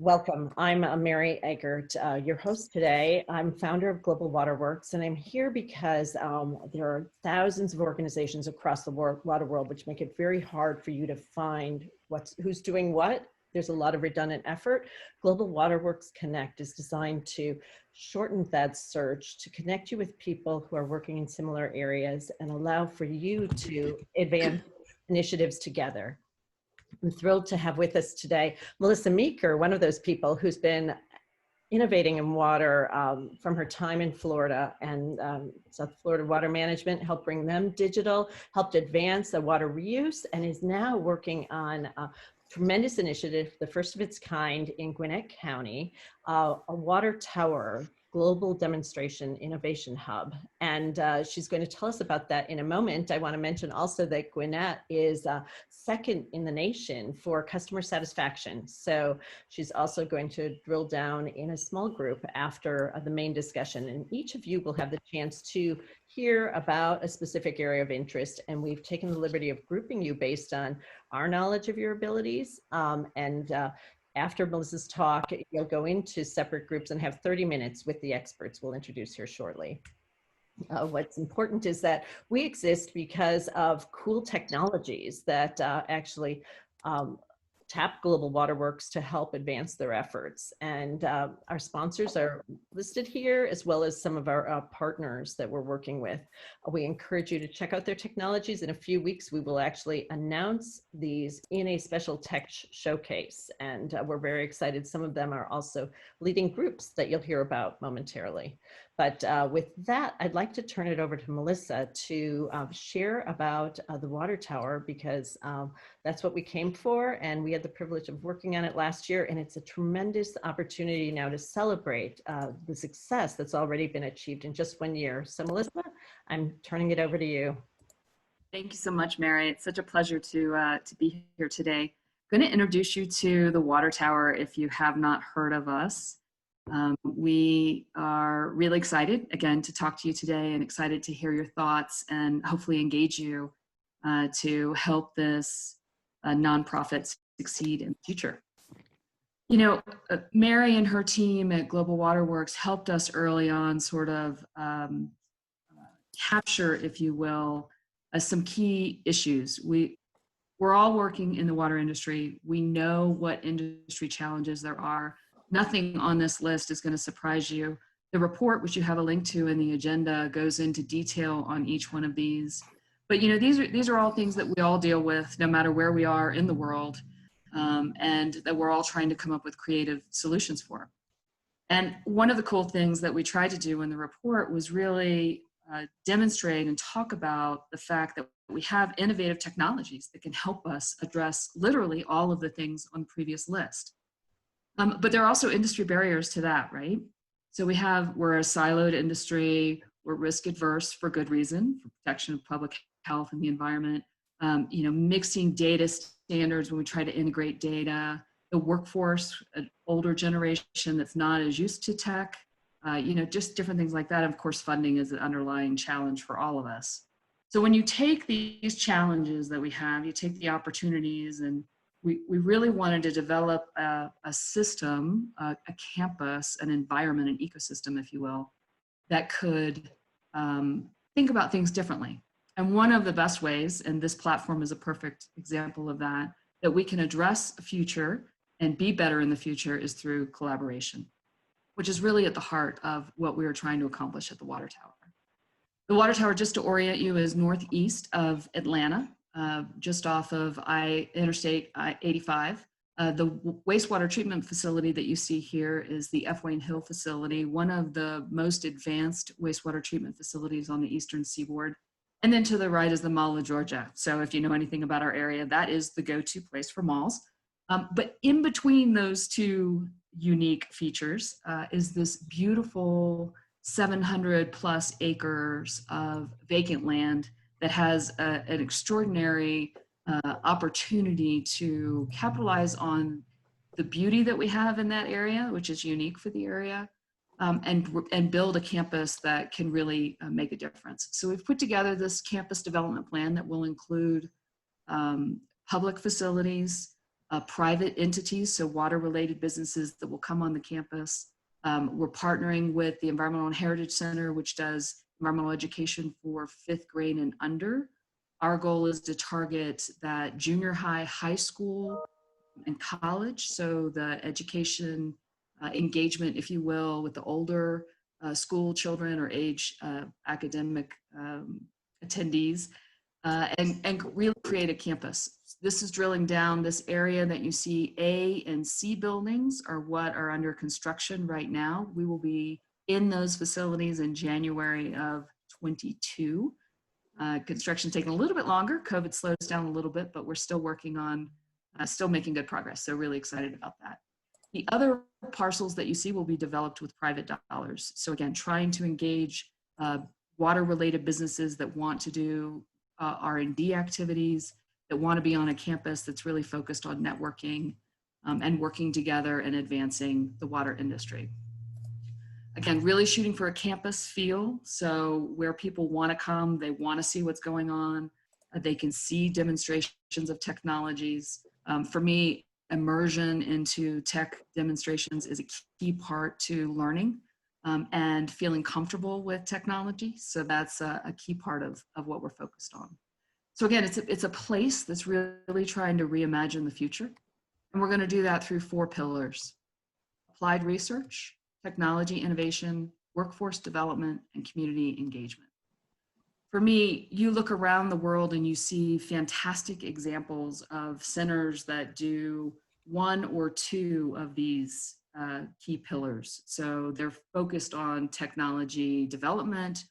Welcome. I'm Mary Eggert, your host today. I'm founder of Global Waterworks, and I'm here because there are thousands of organizations across the water world, which make it very hard for you to find who's doing what. There's a lot of redundant effort. Global Waterworks Connect is designed to shorten that search, to connect you with people who are working in similar areas and allow for you to advance initiatives together. I'm thrilled to have with us today Melissa Meeker, one of those people who's been innovating in water from her time in Florida and South Florida Water Management, helped bring them digital, helped advance the water reuse, and is now working on a tremendous initiative, the first of its kind in Gwinnett County, a water tower global demonstration innovation hub. And she's going to tell us about that in a moment. I want to mention also that Gwinnett is second in the nation for customer satisfaction. So she's also going to drill down in a small group after the main discussion. And each of you will have the chance to hear about a specific area of interest. And we've taken the liberty of grouping you based on our knowledge of your abilities after Melissa's talk, you'll go into separate groups and have 30 minutes with the experts we'll introduce here shortly. What's important is that we exist because of cool technologies that actually tap Global Waterworks to help advance their efforts. And our sponsors are listed here, as well as some of our partners that we're working with. We encourage you to check out their technologies. In a few weeks, we will actually announce these in a special tech showcase. And we're very excited. Some of them are also leading groups that you'll hear about momentarily. But with that, I'd like to turn it over to Melissa to share about the water tower, because that's what we came for, and we had the privilege of working on it last year, and it's a tremendous opportunity now to celebrate the success that's already been achieved in just 1 year. So Melissa, I'm turning it over to you. Thank you so much, Mary. It's such a pleasure to be here today. I'm going to introduce you to the water tower if you have not heard of us. We are really excited, again, to talk to you today and excited to hear your thoughts and hopefully engage you to help this nonprofit succeed in the future. You know, Mary and her team at Global Waterworks helped us early on sort of capture, if you will, some key issues. We're all working in the water industry. We know what industry challenges there are. Nothing on this list is going to surprise you. The report, which you have a link to in the agenda, goes into detail on each one of these. But you know, these are all things that we all deal with, no matter where we are in the world, and that we're all trying to come up with creative solutions for. And one of the cool things that we tried to do in the report was really demonstrate and talk about the fact that we have innovative technologies that can help us address literally all of the things on the previous list. But there are also industry barriers to that, right? So we're a siloed industry, we're risk adverse for good reason, for protection of public health and the environment, you know, mixing data standards when we try to integrate data, the workforce, an older generation that's not as used to tech, you know, just different things like that. And of course, funding is an underlying challenge for all of us. So when you take these challenges that we have, you take the opportunities, and we really wanted to develop a system, a campus, an environment, an ecosystem, if you will, that could think about things differently. And one of the best ways, and this platform is a perfect example of that we can address a future and be better in the future is through collaboration, which is really at the heart of what we are trying to accomplish at the water tower. The water tower, just to orient you, is northeast of Atlanta, just off of Interstate 85. The wastewater treatment facility that you see here is the VandenHeuvel facility, one of the most advanced wastewater treatment facilities on the eastern seaboard. And then to the right is the Mall of Georgia. So if you know anything about our area, that is the go-to place for malls. But in between those two unique features is this beautiful 700 plus acres of vacant land that has an extraordinary opportunity to capitalize on the beauty that we have in that area, which is unique for the area, and build a campus that can really make a difference. So we've put together this campus development plan that will include public facilities, private entities, so water-related businesses that will come on the campus. We're partnering with the Environmental and Heritage Center, which does environmental education for 5th grade and under. Our goal is to target that junior high, high school, and college, so the education engagement, if you will, with the older school children or age academic attendees, and really create a campus. This is drilling down this area that you see. A and C buildings are what are under construction right now. We will be in those facilities in January of 22. Construction taking a little bit longer. COVID slowed us down a little bit, but we're still working on, still making good progress. So really excited about that. The other parcels that you see will be developed with private dollars. So again, trying to engage water-related businesses that want to do R&D activities, that want to be on a campus that's really focused on networking and working together and advancing the water industry. Again, really shooting for a campus feel. So where people want to come, they want to see what's going on. They can see demonstrations of technologies. For me, immersion into tech demonstrations is a key part to learning and feeling comfortable with technology. So that's a key part of what we're focused on. So again, it's a place that's really trying to reimagine the future. And we're going to do that through 4 pillars: applied research, technology innovation, workforce development, and community engagement. For me, you look around the world and you see fantastic examples of centers that do 1 or 2 of these key pillars. So they're focused on technology development,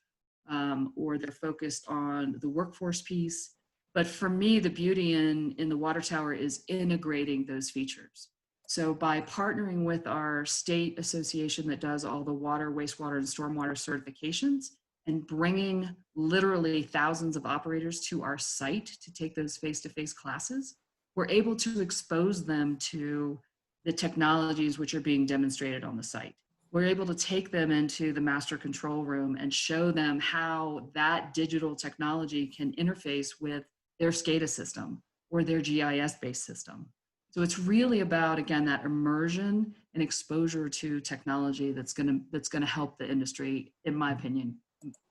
or they're focused on the workforce piece. But for me, the beauty in the water tower is integrating those features. So by partnering with our state association that does all the water, wastewater, and stormwater certifications, and bringing literally thousands of operators to our site to take those face-to-face classes, we're able to expose them to the technologies which are being demonstrated on the site. We're able to take them into the master control room and show them how that digital technology can interface with their SCADA system or their GIS-based system. So it's really about, again, that immersion and exposure to technology that's gonna help the industry, in my opinion,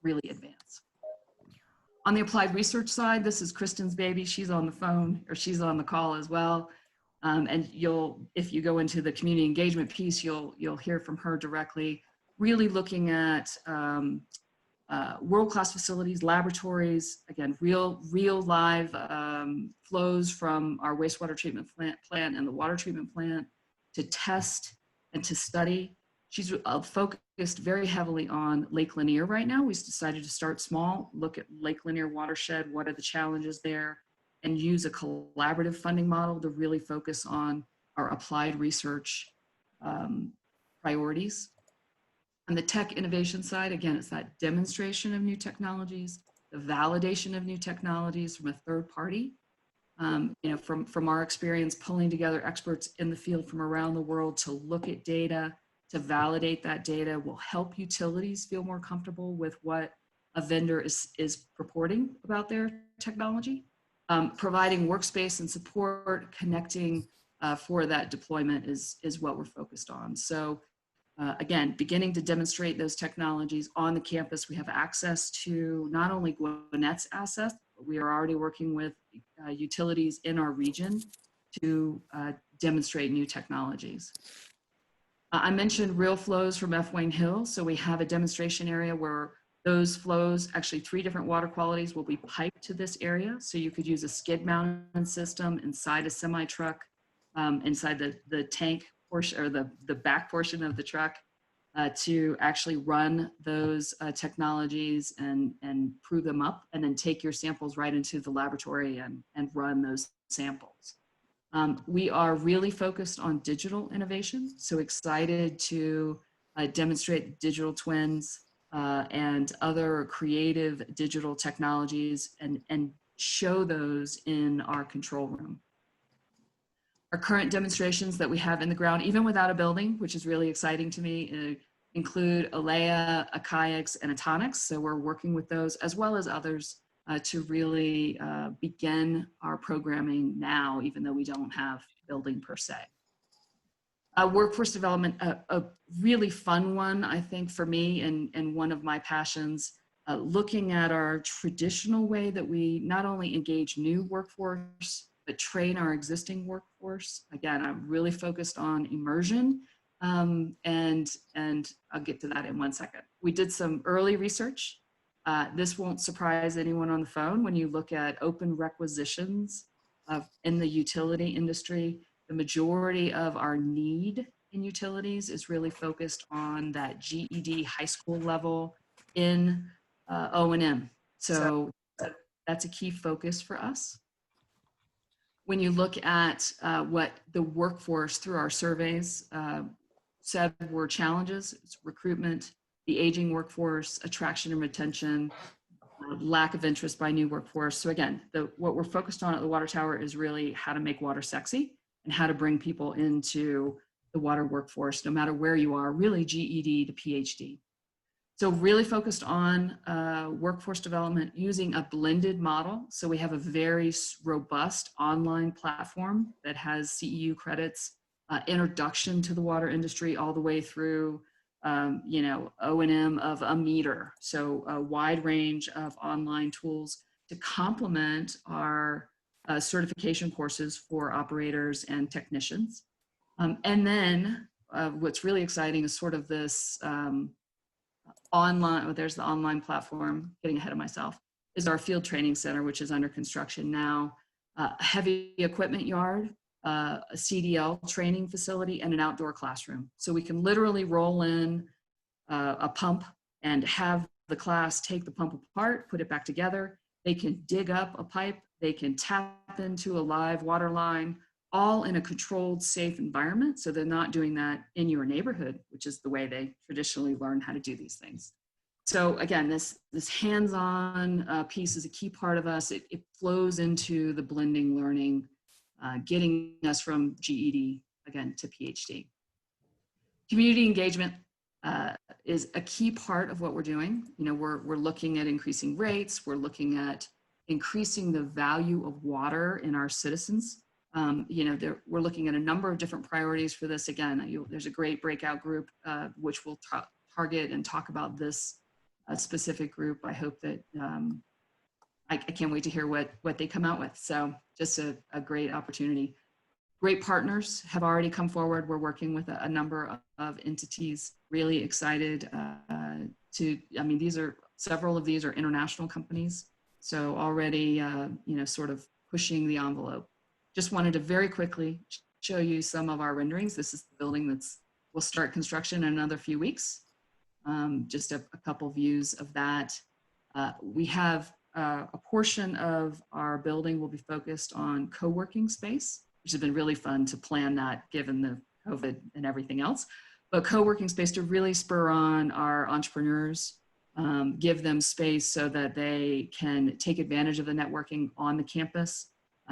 really advance. On the applied research side, this is Kristan's baby. She's on the phone, or she's on the call as well. And if you go into the community engagement piece, you'll hear from her directly, really looking at world-class facilities, laboratories, again, real live flows from our wastewater treatment plant and the water treatment plant to test and to study. She's focused very heavily on Lake Lanier right now. We decided to start small, look at Lake Lanier watershed, what are the challenges there, and use a collaborative funding model to really focus on our applied research priorities. On the tech innovation side, again, it's that demonstration of new technologies, the validation of new technologies from a third party. From our experience, pulling together experts in the field from around the world to look at data, to validate that data will help utilities feel more comfortable with what a vendor is purporting about their technology. Providing workspace and support, connecting for that deployment is what we're focused on. So again, beginning to demonstrate those technologies on the campus. We have access to not only Gwinnett's assets, but we are already working with utilities in our region to demonstrate new technologies. I mentioned real flows from VandenHeuvel. So we have a demonstration area where those flows, actually 3 different water qualities, will be piped to this area. So you could use a skid mounted system inside a semi truck, inside the tank portion or the back portion of the truck to actually run those technologies and prove them up, and then take your samples right into the laboratory and run those samples. We are really focused on digital innovation. So excited to demonstrate digital twins and other creative digital technologies and show those in our control room. Our current demonstrations that we have in the ground, even without a building, which is really exciting to me, include Alea, Akaics, and Atonics. So we're working with those as well as others to really begin our programming now, even though we don't have building per se. Workforce development, a really fun one, I think, for me, and one of my passions, looking at our traditional way that we not only engage new workforce, but train our existing workforce. Again, I'm really focused on immersion, and I'll get to that in 1 second. We did some early research. This won't surprise anyone on the phone. When you look at open requisitions in the utility industry, the majority of our need in utilities is really focused on that GED high school level in O&M. So that's a key focus for us. When you look at what the workforce through our surveys said were challenges, it's recruitment, the aging workforce, attraction and retention, lack of interest by new workforce. So again, what we're focused on at the Water Tower is really how to make water sexy and how to bring people into the water workforce, no matter where you are, really GED to PhD. So really focused on workforce development using a blended model. So we have a very robust online platform that has CEU credits, introduction to the water industry all the way through O&M of a meter. So a wide range of online tools to complement our certification courses for operators and technicians. And then what's really exciting is sort of this online, there's the online platform, getting ahead of myself, is our field training center, which is under construction now, a heavy equipment yard, a CDL training facility, and an outdoor classroom. So we can literally roll in a pump and have the class take the pump apart, put it back together. They can dig up a pipe, they can tap into a live water line, all in a controlled, safe environment. So they're not doing that in your neighborhood, which is the way they traditionally learn how to do these things. So again, this hands-on piece is a key part of us. It flows into the blending learning, getting us from GED, again, to PhD. Community engagement is a key part of what we're doing. You know, we're looking at increasing rates. We're looking at increasing the value of water in our citizens. We're looking at a number of different priorities for this. Again, there's a great breakout group which will target and talk about this specific group. I hope that I can't wait to hear what they come out with. So just a great opportunity. Great partners have already come forward. We're working with a number of entities. Really excited several of these are international companies. So already, sort of pushing the envelope. Just wanted to very quickly show you some of our renderings. This is the building will start construction in another few weeks. Just a couple views of that. We have a portion of our building will be focused on co-working space, which has been really fun to plan that given the COVID and everything else. But co-working space to really spur on our entrepreneurs, give them space so that they can take advantage of the networking on the campus,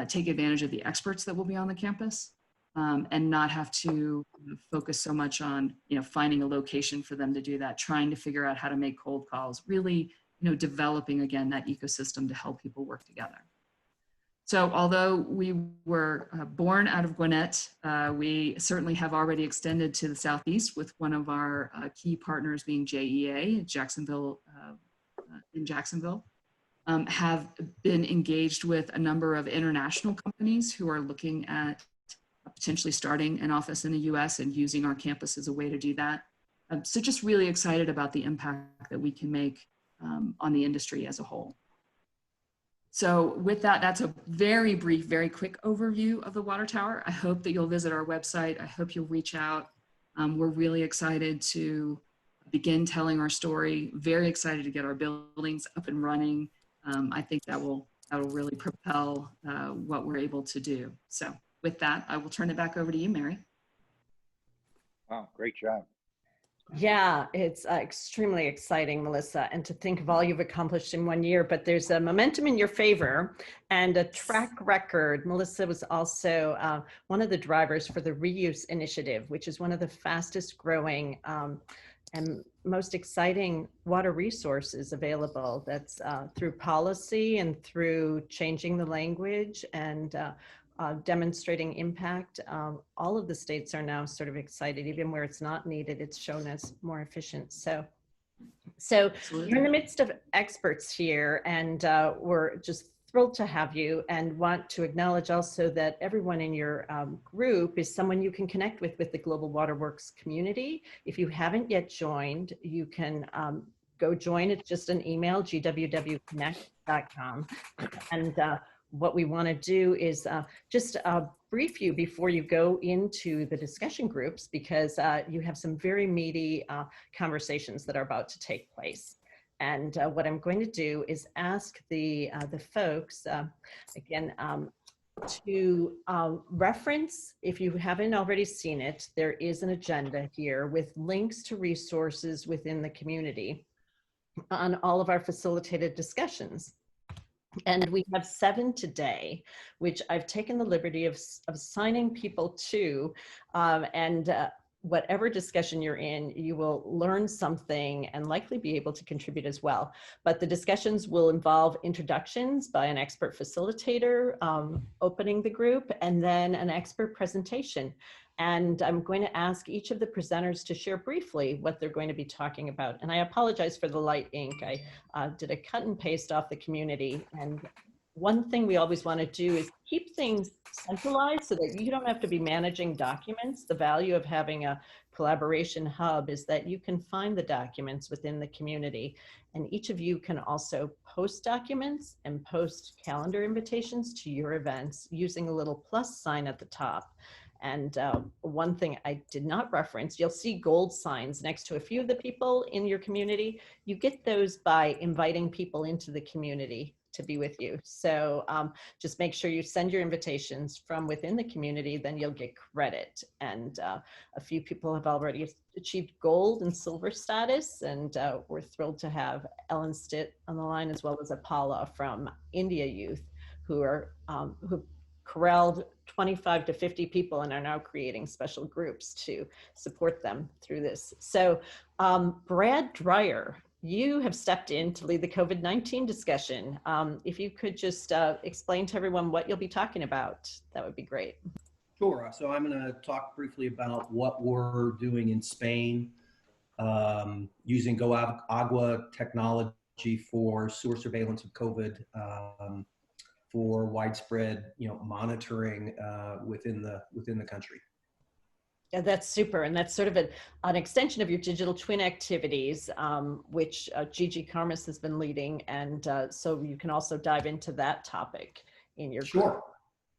take advantage of the experts that will be on the campus, and not have to focus so much on finding a location for them to do that, trying to figure out how to make cold calls, really developing again that ecosystem to help people work together. So although we were born out of Gwinnett, we certainly have already extended to the Southeast with one of our key partners being JEA, Jacksonville, in Jacksonville. Have been engaged with a number of international companies who are looking at potentially starting an office in the US and using our campus as a way to do that. So just really excited about the impact that we can make on the industry as a whole. So with that, that's a very brief, very quick overview of the Water Tower. I hope that you'll visit our website. I hope you'll reach out. We're really excited to begin telling our story, very excited to get our buildings up and running. I think that will really propel what we're able to do. So with that, I will turn it back over to you, Mary. Wow, great job. Yeah, it's extremely exciting, Melissa, and to think of all you've accomplished in 1 year, but there's a momentum in your favor and a track record. Melissa was also one of the drivers for the Reuse Initiative, which is one of the fastest growing and most exciting water resources available. That's through policy and through changing the language and demonstrating impact. All of the states are now sort of excited, even where it's not needed, it's shown as more efficient. So Absolutely. you're in the midst of experts here, and we're just thrilled to have you, and want to acknowledge also that everyone in your group is someone you can connect with the Global Waterworks community. If you haven't yet joined, you can go join. It's just an email, gwwconnect.com. And what we want to do is just brief you before you go into the discussion groups, because you have some very meaty conversations that are about to take place. And what I'm going to do is ask the folks, again, to reference, if you haven't already seen it, there is an agenda here with links to resources within the community on all of our facilitated discussions. And we have 7 today, which I've taken the liberty of assigning people to, whatever discussion you're in, you will learn something and likely be able to contribute as well. But the discussions will involve introductions by an expert facilitator, opening the group, and then an expert presentation. And I'm going to ask each of the presenters to share briefly what they're going to be talking about. And I apologize for the light ink. I did a cut and paste off the community. And one thing we always want to do is keep things centralized so that you don't have to be managing documents. The value of having a collaboration hub is that you can find the documents within the community, and each of you can also post documents and post calendar invitations to your events using a little plus sign at the top. And one thing I did not reference, you'll see gold signs next to a few of the people in your community. You get those by inviting people into the community to be with you. So just make sure you send your invitations from within the community, then you'll get credit. And a few people have already achieved gold and silver status, and we're thrilled to have Ellen Stitt on the line, as well as Apala from India Youth, who are who corralled 25 to 50 people and are now creating special groups to support them through this. So Brad Dreier, you have stepped in to lead the COVID-19 discussion. If you could just explain to everyone what you'll be talking about, that would be great. Sure. So I'm going to talk briefly about what we're doing in Spain, using Go Agua technology for sewer surveillance of COVID, for widespread, monitoring within the country. Yeah, that's super. And that's sort of an extension of your digital twin activities, which Gigi Karmous has been leading. And so you can also dive into that topic in your Sure. group.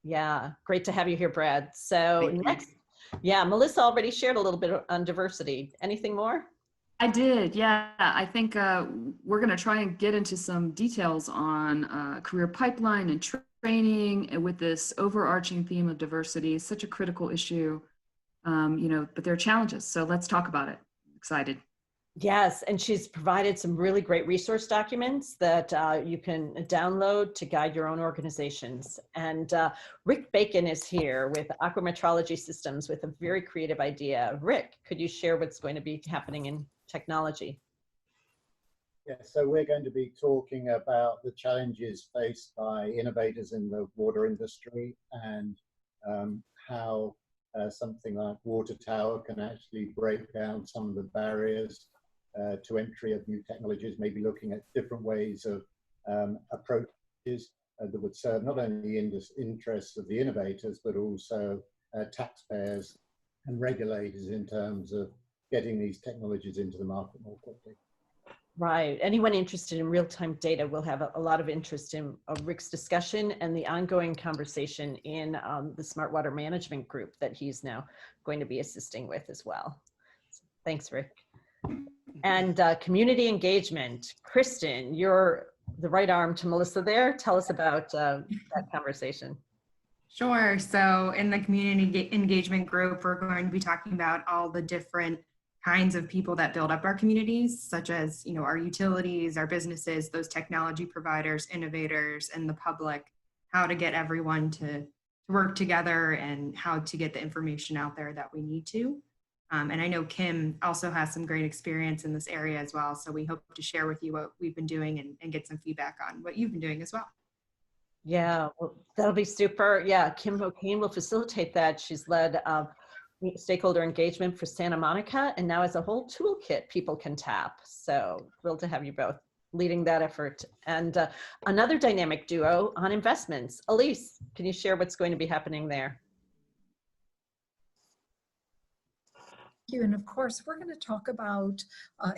Yeah, great to have you here, Brad. So next, yeah, Melissa already shared a little bit on diversity. Anything more? I did, yeah. I think we're going to try and get into some details on career pipeline and training, and with this overarching theme of diversity. It's such a critical issue, but there are challenges. So let's talk about it. Excited. Yes, and she's provided some really great resource documents that you can download to guide your own organizations. And Rick Bacon is here with Aquametrology Systems with a very creative idea. Rick, could you share what's going to be happening in technology? Yes, so we're going to be talking about the challenges faced by innovators in the water industry, and how something like Water Tower can actually break down some of the barriers to entry of new technologies, maybe looking at different ways of approaches that would serve not only the interests of the innovators, but also taxpayers and regulators in terms of getting these technologies into the market more quickly. Right. Anyone interested in real-time data will have a lot of interest in Rick's discussion and the ongoing conversation in the Smart Water Management group that he's now going to be assisting with as well. So, thanks, Rick. And community engagement. Kristan, you're the right arm to Melissa there. Tell us about that conversation. Sure. So in the community engagement group, we're going to be talking about all the different kinds of people that build up our communities, such as, our utilities, our businesses, those technology providers, innovators, and the public, how to get everyone to work together and how to get the information out there that we need to. And I know Kim also has some great experience in this area as well. So we hope to share with you what we've been doing and get some feedback on what you've been doing as well. Yeah, well, that'll be super. Yeah, Kim O'Kane will facilitate that. She's led stakeholder engagement for Santa Monica and now has a whole toolkit people can tap. So thrilled to have you both leading that effort. And another dynamic duo on investments. Elise, can you share what's going to be happening there? You. And of course, we're going to talk about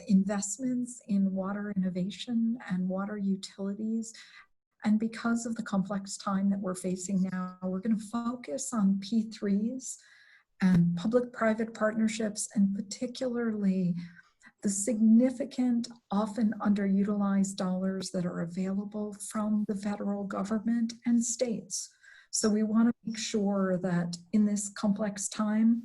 investments in water innovation and water utilities. And because of the complex time that we're facing now, we're going to focus on P3s and public-private partnerships, and particularly the significant, often underutilized dollars that are available from the federal government and states. So we want to make sure that in this complex time,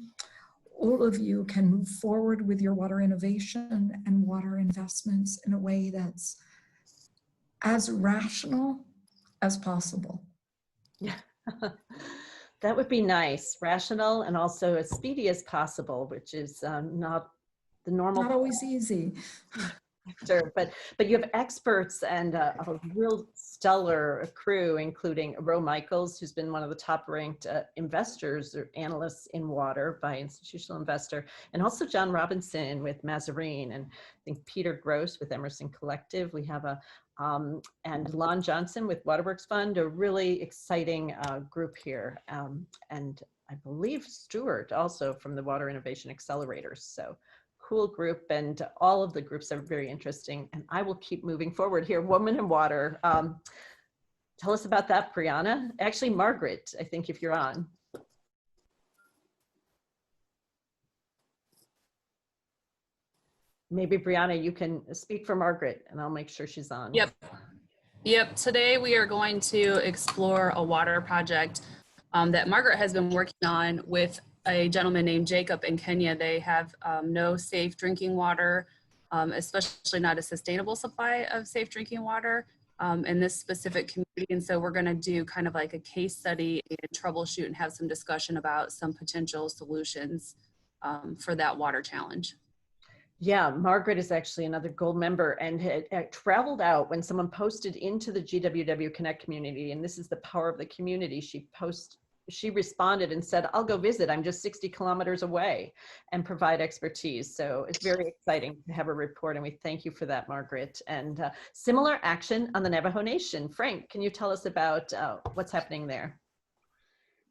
all of you can move forward with your water innovation and water investments in a way that's as rational as possible. Yeah, that would be nice. Rational and also as speedy as possible, which is not the normal. Not always easy. Sure, but you have experts and a real stellar crew, including Rowe Michels, who's been one of the top-ranked investors or analysts in water by Institutional Investor, and also John Robinson with Mazarine, and I think Peter Gross with Emerson Collective. We have and Lon Johnson with Waterworks Fund, a really exciting group here, and I believe Stuart also from the Water Innovation Accelerators. So. Cool group, and all of the groups are very interesting, and I will keep moving forward here. Woman in Water. Tell us about that, Brianna. Actually, Margaret, I think if you're on. Maybe Brianna, you can speak for Margaret, and I'll make sure she's on. Yep. Today we are going to explore a water project that Margaret has been working on with a gentleman named Jacob in Kenya. They have no safe drinking water, especially not a sustainable supply of safe drinking water in this specific community. And so we're going to do kind of like a case study and troubleshoot and have some discussion about some potential solutions for that water challenge. Yeah, Margaret is actually another gold member and had traveled out when someone posted into the GWW Connect community, and this is the power of the community. She responded and said, I'll go visit. I'm just 60 kilometers away, and provide expertise. So it's very exciting to have a report, and we thank you for that, Margaret. And similar action on the Navajo Nation. Frank, can you tell us about what's happening there?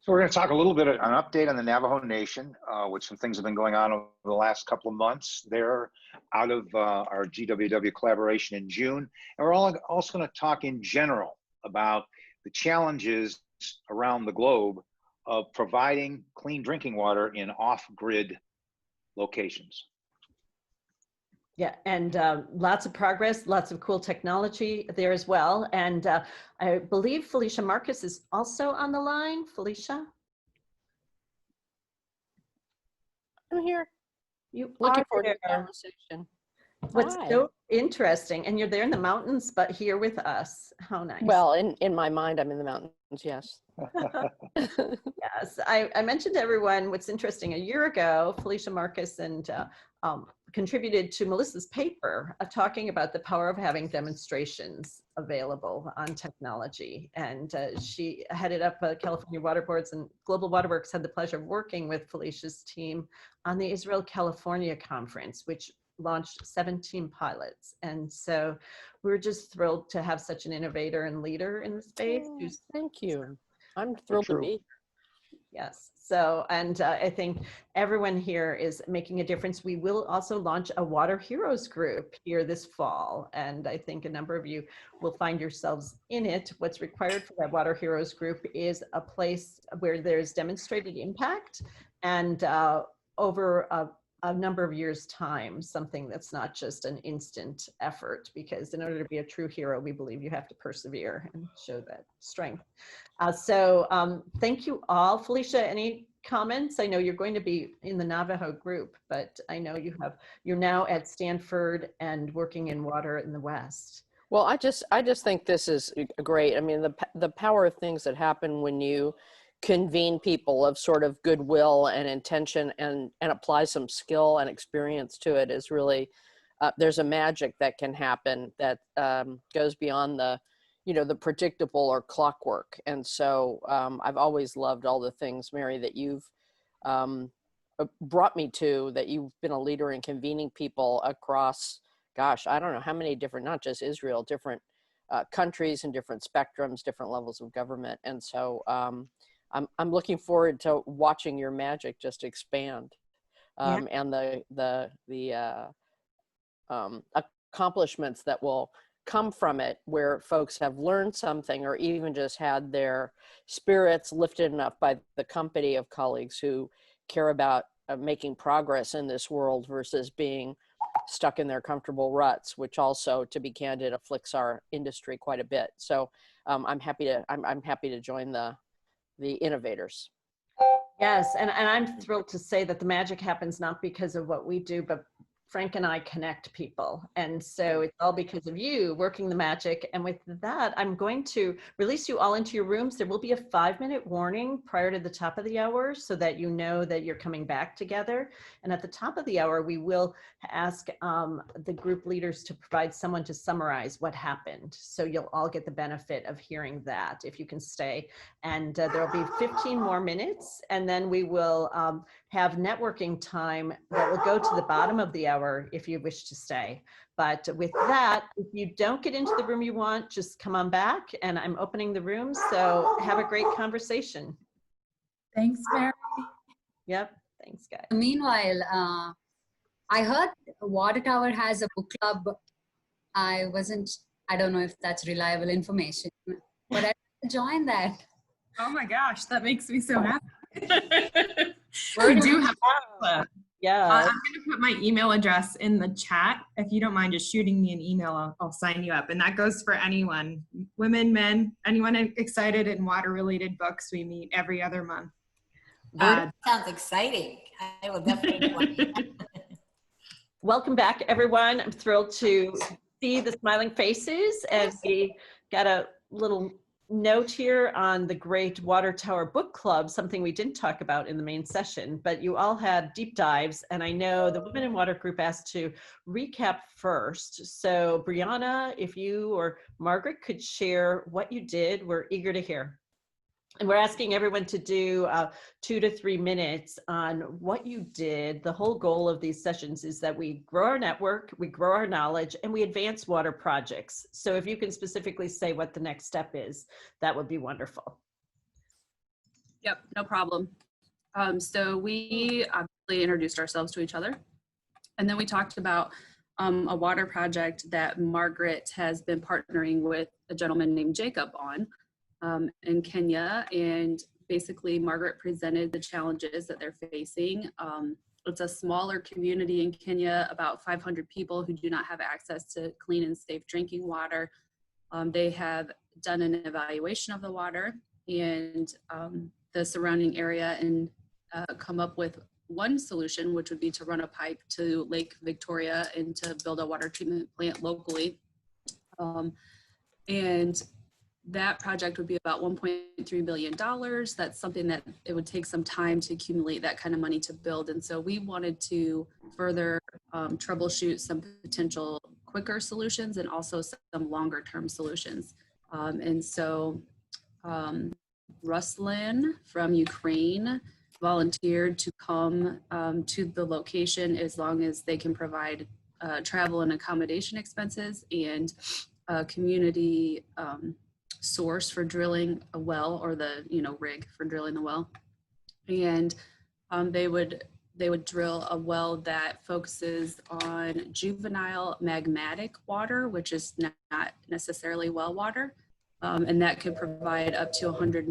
So we're going to talk a little bit, an update on the Navajo Nation, which some things have been going on over the last couple of months. They're out of our GWW collaboration in June. And we're also going to talk in general about the challenges around the globe of providing clean drinking water in off-grid locations. Yeah, and lots of progress, lots of cool technology there as well. And I believe Felicia Marcus is also on the line. Felicia? I'm here. You Looking are forward to the there. conversation. What's Hi. so interesting, and you're there in the mountains, but here with us. How nice. Well, in my mind, I'm in the mountains, yes. Yes, I mentioned to everyone what's interesting. A year ago, Felicia Marcus and contributed to Melissa's paper talking about the power of having demonstrations available on technology. And she headed up California Water Boards, and Global Waterworks had the pleasure of working with Felicia's team on the Israel California conference, which launched 17 pilots. And so we're just thrilled to have such an innovator and leader in the space. Oh, thank you. I'm thrilled to be here. Yes. So, and I think everyone here is making a difference. We will also launch a Water Heroes group here this fall. And I think a number of you will find yourselves in it. What's required for that Water Heroes group is a place where there's demonstrated impact and over a number of years' time, something that's not just an instant effort, because in order to be a true hero, we believe you have to persevere and show that strength. So thank you all. Felicia, any comments? I know you're going to be in the Navajo group, but I know you're now at Stanford and working in water in the West. Well, I just think this is great. I mean, the power of things that happen when you convene people of sort of goodwill and intention and apply some skill and experience to it is really, there's a magic that can happen that goes beyond the, you know, the predictable or clockwork. And so I've always loved all the things, Mary, that you've brought me to, that you've been a leader in convening people across, gosh, I don't know how many different, not just Israel, different countries and different spectrums, different levels of government. And so I'm looking forward to watching your magic just expand, and the accomplishments that will come from it, where folks have learned something or even just had their spirits lifted enough by the company of colleagues who care about making progress in this world versus being stuck in their comfortable ruts, which also, to be candid, afflicts our industry quite a bit. So I'm happy to join the innovators. Yes, and I'm thrilled to say that the magic happens not because of what we do, but Frank and I connect people. And so it's all because of you working the magic. And with that, I'm going to release you all into your rooms. There will be a 5-minute warning prior to the top of the hour so that you know that you're coming back together. And at the top of the hour, we will ask the group leaders to provide someone to summarize what happened. So you'll all get the benefit of hearing that if you can stay. And there'll be 15 more minutes. And then we will have networking time that will go to the bottom of the hour if you wish to stay. But with that, if you don't get into the room you want, just come on back, and I'm opening the room. So have a great conversation. Thanks, Mary. Yep. Thanks, guys. Meanwhile, I heard Water Tower has a book club. I don't know if that's reliable information, but I joined that. Oh my gosh, that makes me so happy. We do have a club. Yeah. I'm going to put my email address in the chat. If you don't mind just shooting me an email, I'll sign you up. And that goes for anyone, women, men, anyone excited in water-related books. We meet every other month. Sounds exciting. I will definitely want that. Welcome back, everyone. I'm thrilled to see the smiling faces. And we got a little note here on the Great Water Tower Book Club, something we didn't talk about in the main session, but you all had deep dives, and I know the Women in Water group asked to recap first. So Brianna, if you or Margaret could share what you did, we're eager to hear. And we're asking everyone to do 2 to 3 minutes on what you did. The whole goal of these sessions is that we grow our network, we grow our knowledge, and we advance water projects. So if you can specifically say what the next step is, that would be wonderful. Yep, no problem. So we obviously introduced ourselves to each other. And then we talked about a water project that Margaret has been partnering with a gentleman named Jacob on in Kenya. And basically Margaret presented the challenges that they're facing. It's a smaller community in Kenya, about 500 people who do not have access to clean and safe drinking water. They have done an evaluation of the water and the surrounding area and come up with one solution, which would be to run a pipe to Lake Victoria and to build a water treatment plant locally. And that project would be about $1.3 billion. That's something that it would take some time to accumulate that kind of money to build. And so we wanted to further troubleshoot some potential quicker solutions and also some longer term solutions. And so Ruslan from Ukraine volunteered to come to the location as long as they can provide travel and accommodation expenses and community source for drilling a well, or the rig for drilling the well. And they would drill a well that focuses on juvenile magmatic water, which is not necessarily well water. And that could provide up to 100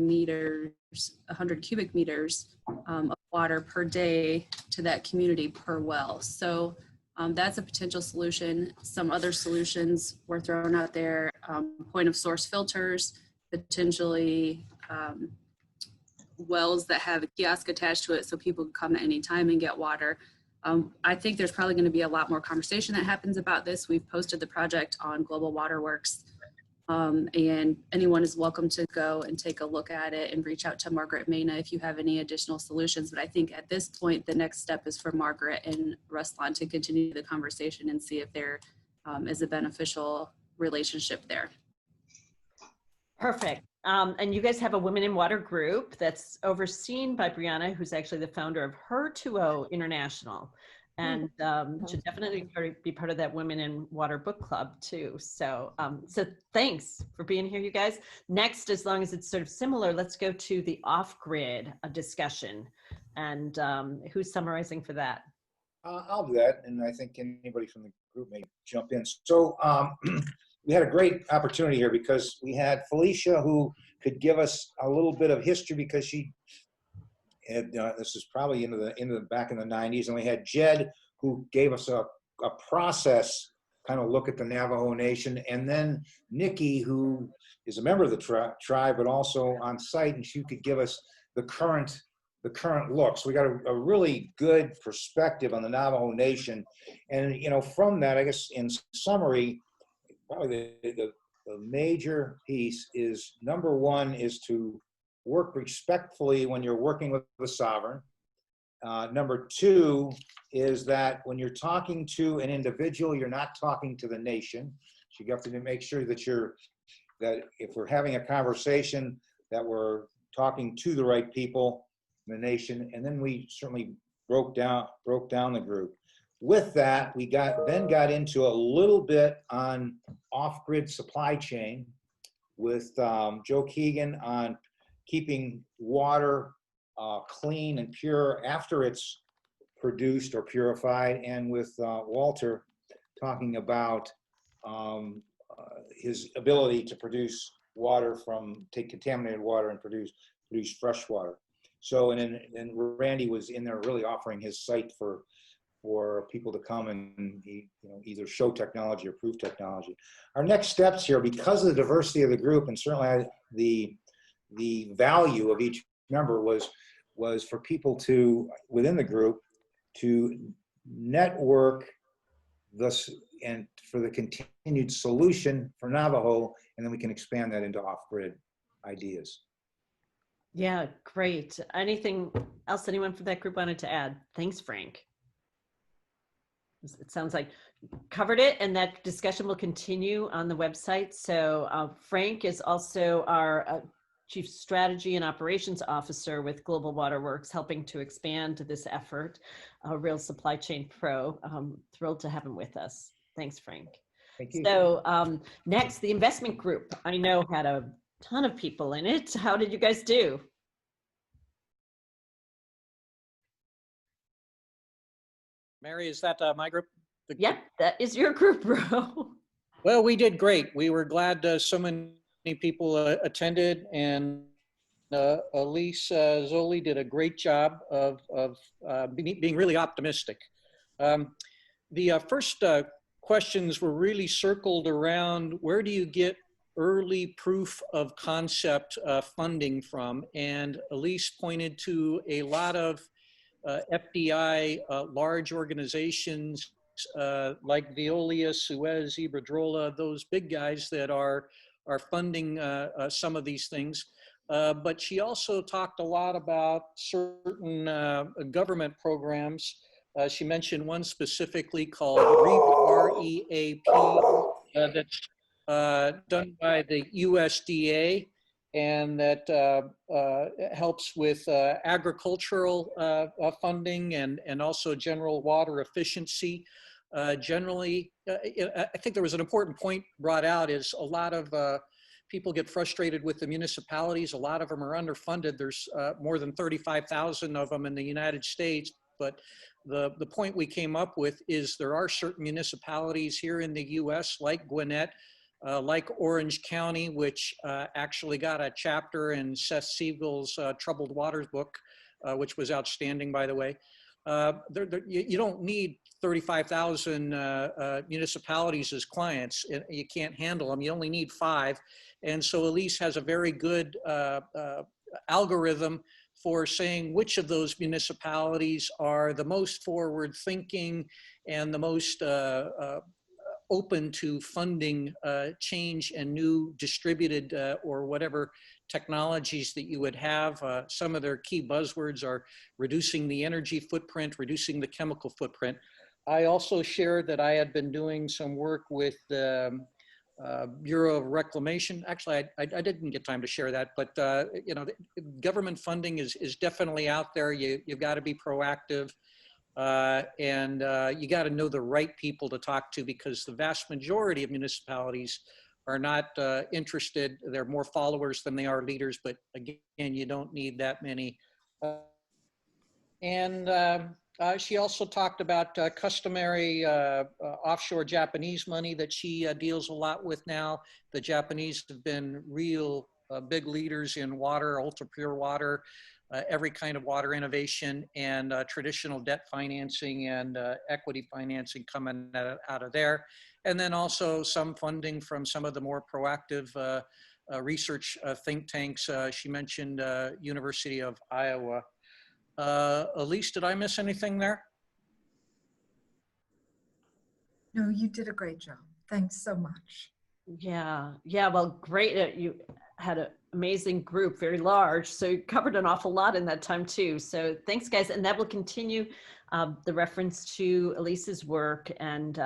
cubic meters of water per day to that community per well. So that's a potential solution. Some other solutions were thrown out there, point of source filters, potentially wells that have a kiosk attached to it so people can come at any time and get water. I think there's probably going to be a lot more conversation that happens about this. We've posted the project on Global Waterworks, and anyone is welcome to go and take a look at it and reach out to Margaret Maina if you have any additional solutions. But I think at this point, the next step is for Margaret and Ruslan to continue the conversation and see if there is a beneficial relationship there. Perfect. And you guys have a Women in Water group that's overseen by Brianna, who's actually the founder of Her2O International. And should definitely be part of that Women in Water book club too. So, so thanks for being here, you guys. Next, as long as it's sort of similar, let's go to the off-grid discussion. And who's summarizing for that? I'll do that, and I think anybody from the group may jump in. So we had a great opportunity here because we had Felicia, who could give us a little bit of history because she had, this is probably into the back in the 90s, and we had Jed, who gave us a process kind of look at the Navajo Nation, and then Nikki, who is a member of the tribe, but also on site, and she could give us the current look. So we got a really good perspective on the Navajo Nation. And, you know, from that, I guess in summary, probably the major piece is, number one is to work respectfully when you're working with the sovereign. Number two is that when you're talking to an individual, you're not talking to the nation. So you have to make sure that that if we're having a conversation, that we're talking to the right people in the nation. And then we certainly broke down the group. With that, we then got into a little bit on off-grid supply chain with Joe Keegan on keeping water clean and pure after it's produced or purified, and with Walter talking about his ability to produce water take contaminated water and produce fresh water. So, and then Randy was in there really offering his site for people to come and either show technology or prove technology. Our next steps here, because of the diversity of the group, and certainly the value of each member was for people to, within the group, to network this and for the continued solution for Navajo, and then we can expand that into off-grid ideas. Yeah, great. Anything else anyone from that group wanted to add? Thanks, Frank. It sounds like you covered it, and that discussion will continue on the website. So Frank is also our Chief Strategy and Operations Officer with Global Waterworks, helping to expand this effort, a real supply chain pro. Thrilled to have him with us. Thanks, Frank. Thank you. So next, the investment group, I know had a ton of people in it. How did you guys do? Mary, is that my group? Yep, that is your group, bro. Well, we did great. We were glad so many people attended, and Elise, Zoli did a great job of being really optimistic. The first questions were really circled around, where do you get early proof of concept funding from? And Elise pointed to a lot of FDI large organizations like Veolia, Suez, Iberdrola, those big guys that are funding some of these things. But she also talked a lot about certain government programs. She mentioned one specifically called REAP, that's done by the USDA, and that helps with agricultural funding and also general water efficiency. Generally, I think there was an important point brought out, is a lot of people get frustrated with the municipalities. A lot of them are underfunded. There's more than 35,000 of them in the United States. But the point we came up with is there are certain municipalities here in the US, like Gwinnett, like Orange County, which actually got a chapter in Seth Siegel's Troubled Waters book, which was outstanding, by the way. You don't need 35,000 municipalities as clients. You can't handle them. You only need 5. And so Elise has a very good algorithm for saying which of those municipalities are the most forward thinking and the most open to funding change and new distributed or whatever technologies that you would have. Some of their key buzzwords are reducing the energy footprint, reducing the chemical footprint. I also shared that I had been doing some work with Bureau of Reclamation. Actually, I didn't get time to share that, but you know, government funding is definitely out there. You've got to be proactive, and you got to know the right people to talk to, because the vast majority of municipalities are not interested. They're more followers than they are leaders, but again, you don't need that many. She also talked about customary offshore Japanese money that she deals a lot with now. The Japanese have been real big leaders in water, ultra pure water, every kind of water innovation, and traditional debt financing and equity financing coming out of there. And then also some funding from some of the more proactive research think tanks. She mentioned University of Iowa. Elise, did I miss anything there? No, you did a great job. Thanks so much. Yeah, well, great. You had an amazing group, very large, so you covered an awful lot in that time too. So thanks, guys. And that will continue. The reference to Elise's work and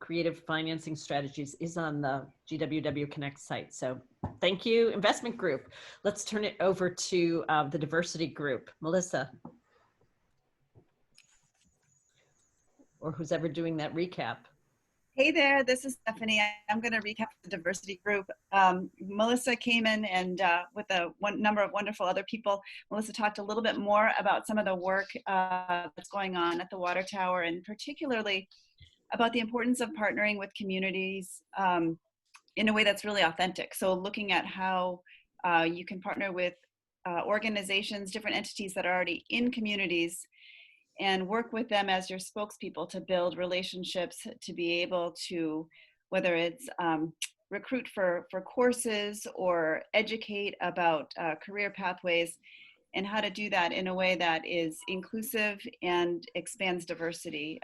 creative financing strategies is on the GWW Connect site. So thank you, investment group. Let's turn it over to the diversity group. Melissa. Or who's ever doing that recap. Hey there, this is Stephanie. I'm going to recap the diversity group. Melissa came in and with a number of wonderful other people. Melissa talked a little bit more about some of the work that's going on at the water tower, and particularly about the importance of partnering with communities in a way that's really authentic. So looking at how you can partner with organizations, different entities that are already in communities, and work with them as your spokespeople to build relationships, to be able to, whether it's recruit for courses or educate about career pathways, and how to do that in a way that is inclusive and expands diversity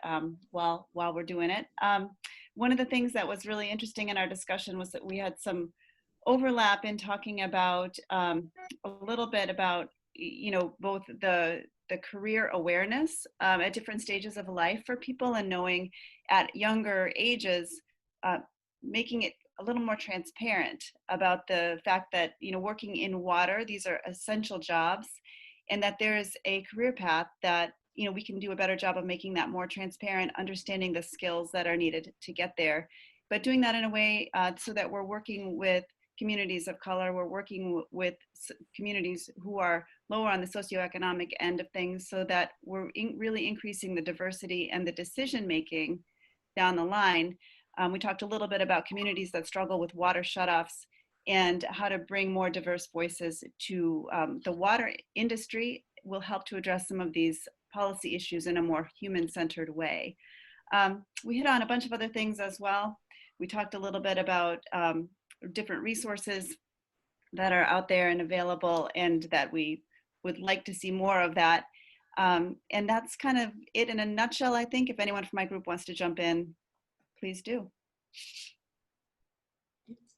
while we're doing it. One of the things that was really interesting in our discussion was that we had some overlap in talking about a little bit about, you know, both the career awareness at different stages of life for people, and knowing at younger ages, making it a little more transparent about the fact that, you know, working in water, these are essential jobs, and that there's a career path that, you know, we can do a better job of making that more transparent, understanding the skills that are needed to get there, but doing that in a way so that we're working with communities of color, we're working with communities who are lower on the socioeconomic end of things, so that we're really increasing the diversity and the decision making down the line. We talked a little bit about communities that struggle with water shutoffs and how to bring more diverse voices to the water industry will help to address some of these policy issues in a more human-centered way. We hit on a bunch of other things as well. We talked a little bit about different resources that are out there and available, and that we would like to see more of that. And that's kind of it in a nutshell, I think. If anyone from my group wants to jump in, please do.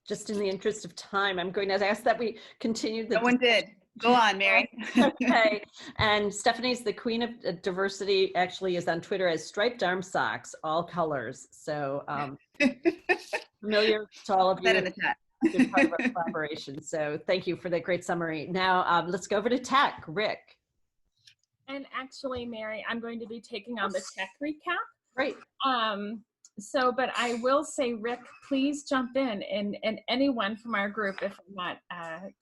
Just in the interest of time, I'm going to ask that we continue the— No one did. Go on, Mary. Okay. And Stephanie's the queen of diversity, actually is on Twitter as Striped Arm Socks, all colors. So familiar to all of you. Put that in the chat. Been part of our collaboration. So thank you for that great summary. Now let's go over to tech. Rick. And actually, Mary, I'm going to be taking on the tech recap. Great. But I will say, Rick, please jump in, and anyone from our group if I'm not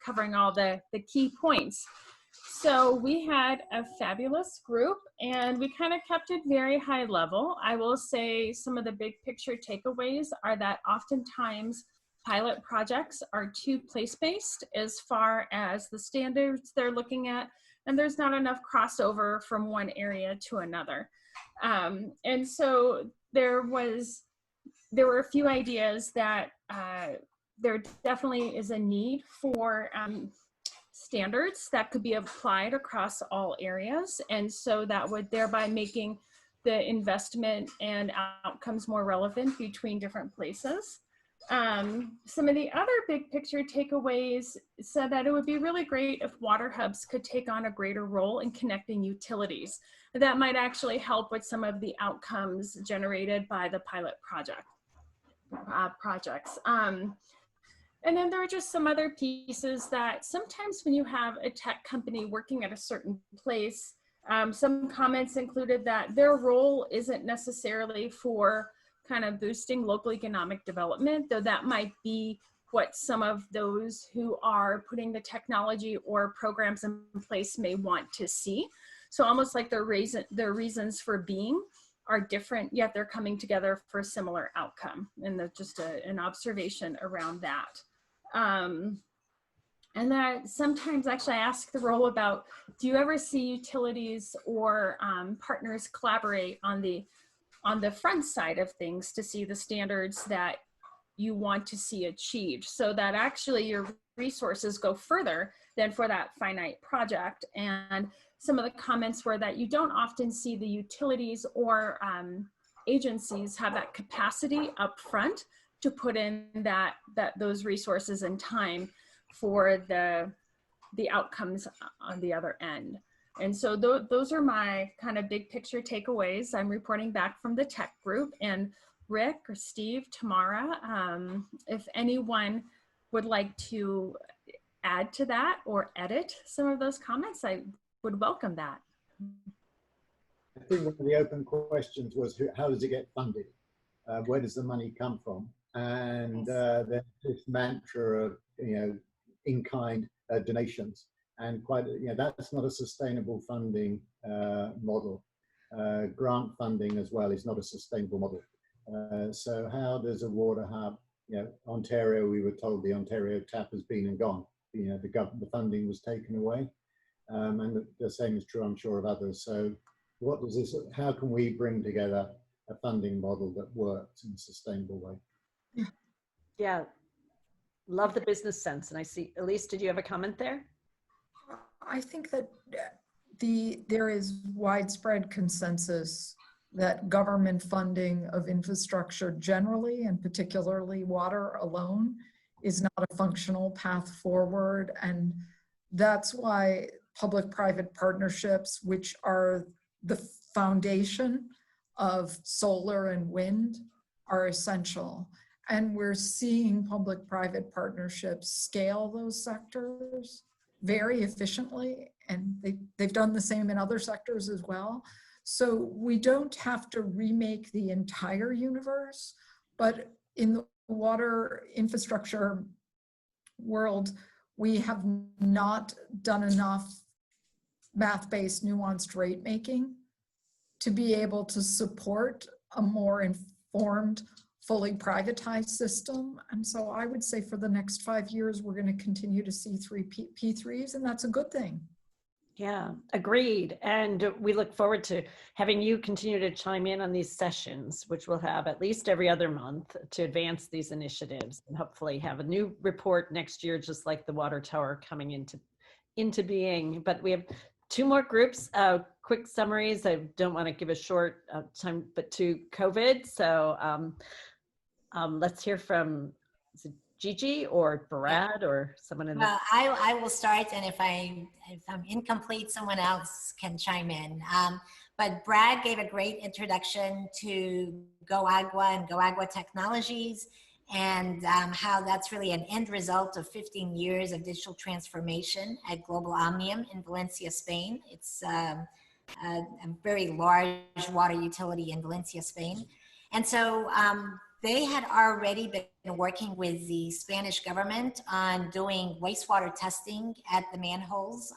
covering all the key points. So we had a fabulous group, and we kind of kept it very high level. I will say some of the big picture takeaways are that oftentimes pilot projects are too place-based as far as the standards they're looking at, and there's not enough crossover from one area to another. And so there were a few ideas that there definitely is a need for standards that could be applied across all areas, and so that would thereby making the investment and outcomes more relevant between different places. Some of the other big picture takeaways said that it would be really great if water hubs could take on a greater role in connecting utilities. That might actually help with some of the outcomes generated by the pilot project. projects. And then there are just some other pieces that sometimes when you have a tech company working at a certain place, some comments included that their role isn't necessarily for kind of boosting local economic development, though that might be what some of those who are putting the technology or programs in place may want to see. So almost like their reasons for being are different, yet they're coming together for a similar outcome. And just an observation around that. And that sometimes actually I ask the role about, do you ever see utilities or partners collaborate on the front side of things to see the standards that you want to see achieved, so that actually your resources go further than for that finite project? And some of the comments were that you don't often see the utilities or agencies have that capacity up front to put in those resources and time for the outcomes on the other end. And so those are my kind of big picture takeaways. I'm reporting back from the tech group, and Rick or Steve, Tamara, if anyone would like to add to that or edit some of those comments, I would welcome that. I think one of the open questions was, how does it get funded? Where does the money come from? And there's this mantra of, in-kind donations, and that's not a sustainable funding model. Grant funding as well is not a sustainable model. So how does a water hub, Ontario, we were told the Ontario tap has been and gone. The funding was taken away, and the same is true, I'm sure, of others. So what does this? How can we bring together a funding model that works in a sustainable way? Yeah, love the business sense. And I see, Elise, did you have a comment there? I think that there is widespread consensus that government funding of infrastructure generally, and particularly water alone, is not a functional path forward. And that's why public-private partnerships, which are the foundation of solar and wind, are essential. And we're seeing public-private partnerships scale those sectors very efficiently, and they've done the same in other sectors as well. So we don't have to remake the entire universe, but in the water infrastructure world, we have not done enough math-based nuanced rate making to be able to support a more informed, fully privatized system. And so I would say for the next 5 years, we're going to continue to see P3s, and that's a good thing. Yeah, agreed. And we look forward to having you continue to chime in on these sessions, which we'll have at least every other month to advance these initiatives, and hopefully have a new report next year, just like the water tower coming into being. But we have 2 more groups, quick summaries. I don't want to give a short time, but to COVID. So let's hear from Gigi or Brad or someone in the... Well, I will start, and if I'm incomplete, someone else can chime in. But Brad gave a great introduction to Go Agua and Go Agua Technologies, and how that's really an end result of 15 years of digital transformation at Global Omnium in Valencia, Spain. It's a very large water utility in Valencia, Spain. And so they had already been working with the Spanish government on doing wastewater testing at the manholes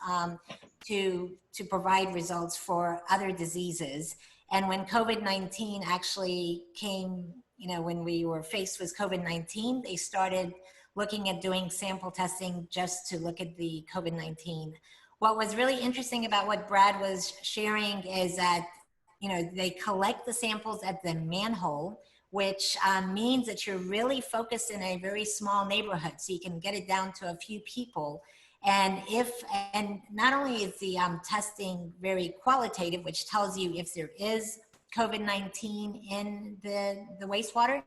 to provide results for other diseases. And when COVID-19 actually came, when we were faced with COVID-19, they started looking at doing sample testing just to look at the COVID-19. What was really interesting about what Brad was sharing is that, they collect the samples at the manhole, which means that you're really focused in a very small neighborhood, so you can get it down to a few people. And not only is the testing very qualitative, which tells you if there is COVID-19 in the wastewater,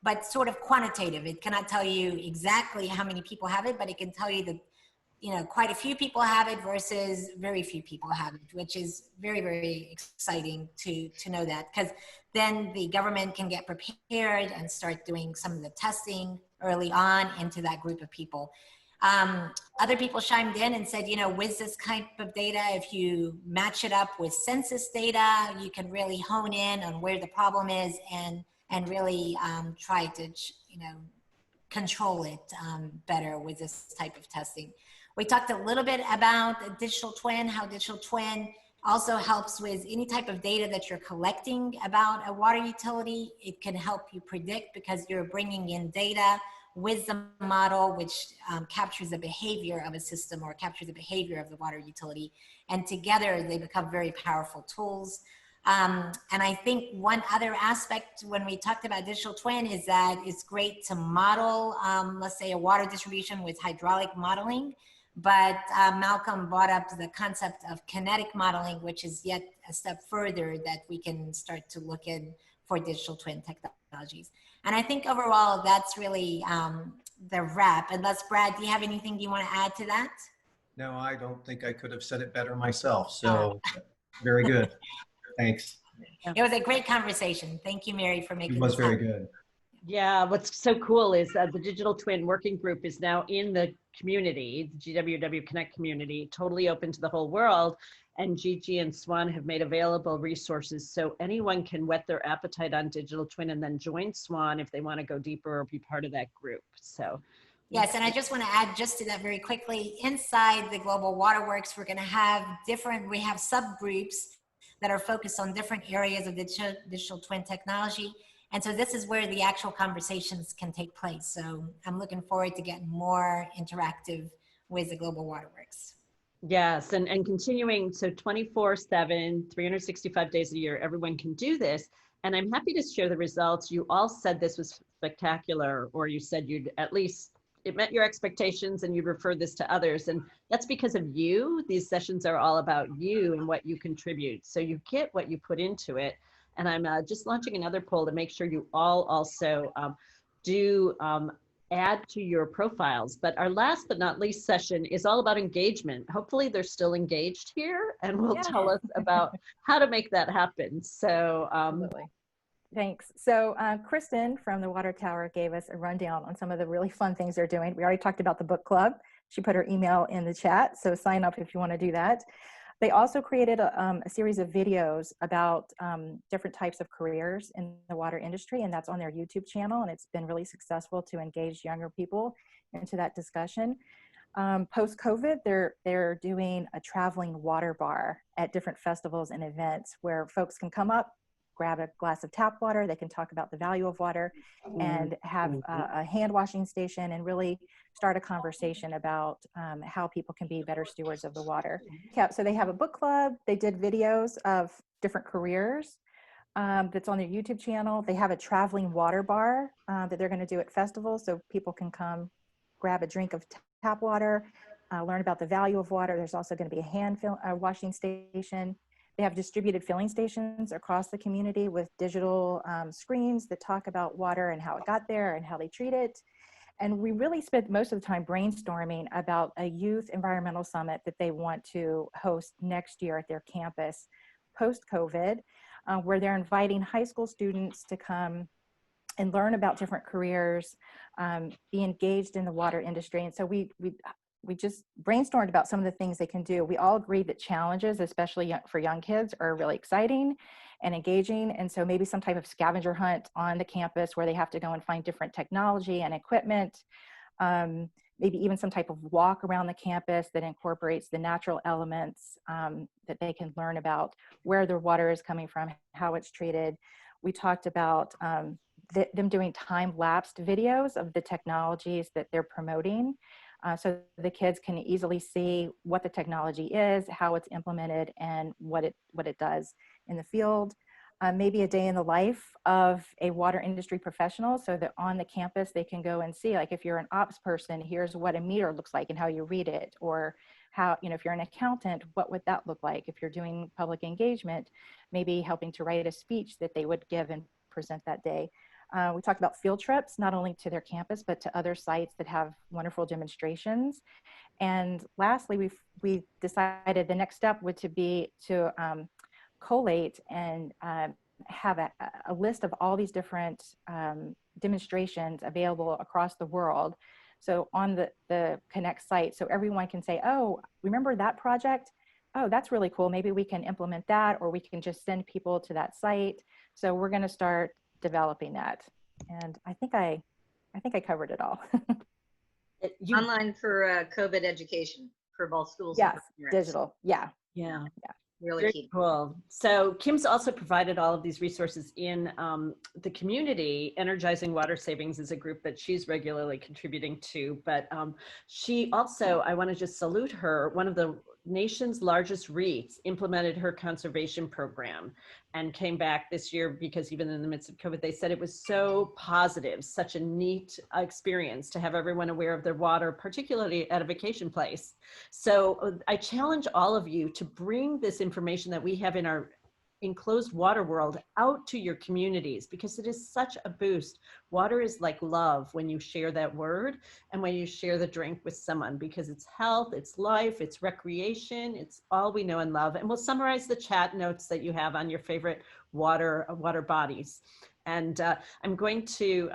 but sort of quantitative. It cannot tell you exactly how many people have it, but it can tell you quite a few people have it versus very few people have it, which is very, very exciting to know that, because then the government can get prepared and start doing some of the testing early on into that group of people. Other people chimed in and said, with this kind of data, if you match it up with census data, you can really hone in on where the problem is and really try to, control it better with this type of testing. We talked a little bit about the digital twin, how digital twin also helps with any type of data that you're collecting about a water utility. It can help you predict because you're bringing in data with the model, which captures the behavior of a system or captures the behavior of the water utility. And together they become very powerful tools. And I think one other aspect when we talked about digital twin is that it's great to model, let's say a water distribution with hydraulic modeling, but Malcolm brought up the concept of kinetic modeling, which is yet a step further that we can start to look in for digital twin technologies. And I think overall, that's really the wrap. Unless, Brad, do you have anything you want to add to that? No, I don't think I could have said it better myself. So very good. Thanks. It was a great conversation. Thank you, Mary, for making It was this very happen. good. Yeah, what's so cool is the Digital Twin Working Group is now in the community, the GWW Connect community, totally open to the whole world. And Gigi and Swan have made available resources so anyone can whet their appetite on Digital Twin and then join Swan if they want to go deeper or be part of that group. So yes, and I just want to add just to that very quickly, inside the Global Waterworks, we're going to have we have subgroups that are focused on different areas of digital twin technology. And so this is where the actual conversations can take place. So I'm looking forward to getting more interactive with the Global Waterworks. yes, and continuing, so 24/7, 365 days a year, everyone can do this. And I'm happy to share the results. You all said this was spectacular, or you said you'd at least, it met your expectations and you referred this to others. And that's because of you. These sessions are all about you and what you contribute. So you get what you put into it. And I'm just launching another poll to make sure you all also do add to your profiles. But our last but not least session is all about engagement. Hopefully they're still engaged here and will tell us about how to make that happen. So thanks. So Kristan from the Water Tower gave us a rundown on some of the really fun things they're doing. We already talked about the book club. She put her email in the chat, so sign up if you want to do that. They also created a series of videos about different types of careers in the water industry, and that's on their YouTube channel, and it's been really successful to engage younger people into that discussion. Post-COVID, they're doing a traveling water bar at different festivals and events where folks can come up, grab a glass of tap water, they can talk about the value of water, and have a hand washing station and really start a conversation about how people can be better stewards of the water. So they have a book club, they did videos of different careers that's on their YouTube channel. They have a traveling water bar that they're gonna do at festivals so people can come grab a drink of tap water, learn about the value of water. There's also gonna be a hand washing station. They have distributed filling stations across the community with digital screens that talk about water and how it got there and how they treat it. And we really spent most of the time brainstorming about a youth environmental summit that they want to host next year at their campus post-COVID, where they're inviting high school students to come and learn about different careers, be engaged in the water industry. And so we just brainstormed about some of the things they can do. We all agreed that challenges, especially for young kids, are really exciting and engaging. And so maybe some type of scavenger hunt on the campus where they have to go and find different technology and equipment. Maybe even some type of walk around the campus that incorporates the natural elements that they can learn about where their water is coming from, how it's treated. We talked about them doing time-lapsed videos of the technologies that they're promoting. So the kids can easily see what the technology is, how it's implemented, and what it does in the field. Maybe a day in the life of a water industry professional, so that on the campus they can go and see, like if you're an ops person, here's what a meter looks like and how you read it, or how, if you're an accountant, what would that look like? If you're doing public engagement, maybe helping to write a speech that they would give and present that day. We talked about field trips, not only to their campus, but to other sites that have wonderful demonstrations. And lastly, we decided the next step would be to collate and have a list of all these different demonstrations available across the world. So on the Connect site, so everyone can say, oh, remember that project? Oh, that's really cool. Maybe we can implement that, or we can just send people to that site. So we're going to start developing that. And I think I covered it all. Online for COVID education for both schools. Yes, and for parents. digital. Yeah. Yeah. Really Very key. cool. So Kim's also provided all of these resources in the community. Energizing Water Savings is a group that she's regularly contributing to, but she also, I want to just salute her, one of the nation's largest REITs implemented her conservation program and came back this year because even in the midst of COVID, they said it was so positive, such a neat experience to have everyone aware of their water, particularly at a vacation place. So I challenge all of you to bring this information that we have in our enclosed water world out to your communities, because it is such a boost. Water is like love when you share that word and when you share the drink with someone, because it's health, it's life, it's recreation, it's all we know and love. And we'll summarize the chat notes that you have on your favorite water bodies. And I'm going to,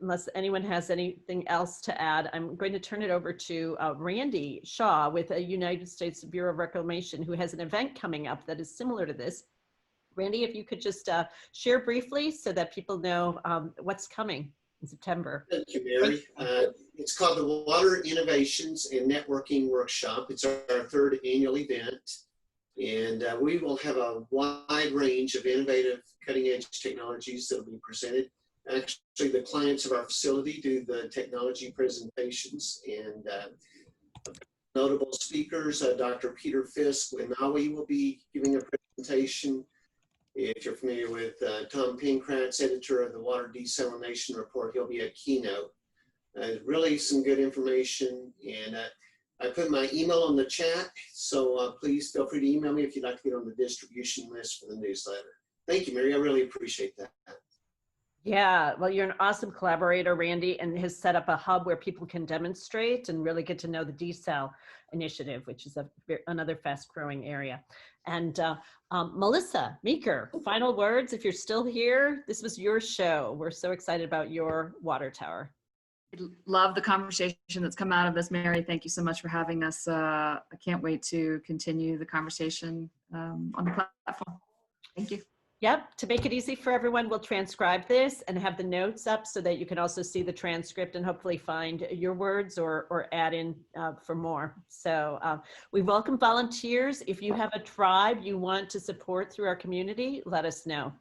unless anyone has anything else to add, I'm going to turn it over to Randy Shaw with a United States Bureau of Reclamation, who has an event coming up that is similar to this. Randy, if you could just share briefly so that people know what's coming in September. Thank you, Mary. It's called the Water Innovations and Networking Workshop. It's our third annual event. And we will have a wide range of innovative, cutting-edge technologies that will be presented. Actually, the clients of our facility do the technology presentations, and notable speakers, Dr. Peter Fisk with Maui will be giving a presentation. If you're familiar with Tom Pankratz, editor of the Water Desalination Report, he'll be a keynote. Really some good information, and I put my email on the chat, so please feel free to email me if you'd like to get on the distribution list for the newsletter. Thank you, Mary. I really appreciate that. Yeah, well, you're an awesome collaborator, Randy, and has set up a hub where people can demonstrate and really get to know the desal initiative, which is another fast-growing area. And Melissa, Meeker, final words. If you're still here, this was your show. We're so excited about your water tower. Love the conversation that's come out of this, Mary. Thank you so much for having us. I can't wait to continue the conversation on the platform. Thank you. Yep, to make it easy for everyone, we'll transcribe this and have the notes up so that you can also see the transcript and hopefully find your words or add in for more. So we welcome volunteers. If you have a tribe you want to support through our community, let us know.